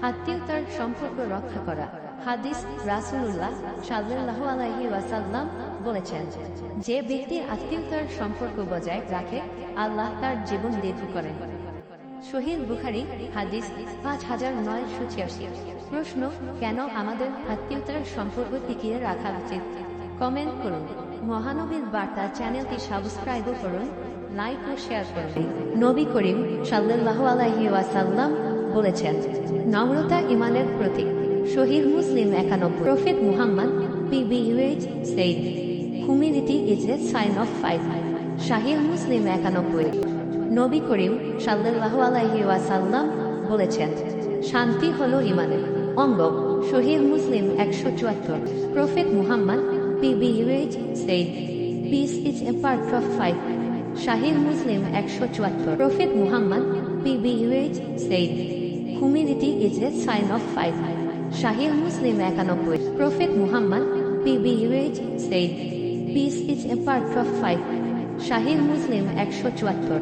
আত্মীয়তার সম্পর্ক রক্ষা করা। হাদিস, রাসূলুল্লাহ সাল্লাল্লাহু আলাইহি ওয়াসাল্লাম বলেছেন, যে ব্যক্তি আত্মীয়তার সম্পর্ক বজায় রাখে আল্লাহ তার জীবন দীর্ঘ করেন। সহিহ বুখারী হাদিস 5986। প্রশ্ন, কেন আমাদের আত্মীয়তার সম্পর্ক টিকিয়ে রাখা উচিত? কমেন্ট করুন। মহানবীর বার্তা চ্যানেলটি সাবস্ক্রাইব করুন, লাইক ও শেয়ার করুন। নবী করিম সাল্লাল্লাহু আলাইহি ওয়াসাল্লাম বলেছেন, নম্রতা ঈমানের প্রতীক। সহিহ মুসলিম 91। Prophet Muhammad PBUH said, humility is a sign of faith. সহিহ মুসলিম 91। নবী করিম সাল্লাল্লাহু আলাইহি ওয়াসাল্লাম বলেছেন, শান্তি হলো ঈমানের অঙ্গ। সহিহ মুসলিম 174। Prophet Muhammad PBUH said, peace is a part of faith. Sahih Muslim 174। Prophet Muhammad PBUH said, humility is a sign of faith. Sahih Muslim 91। Prophet Muhammad PBUH said, peace is a part of faith. Sahih Muslim 174।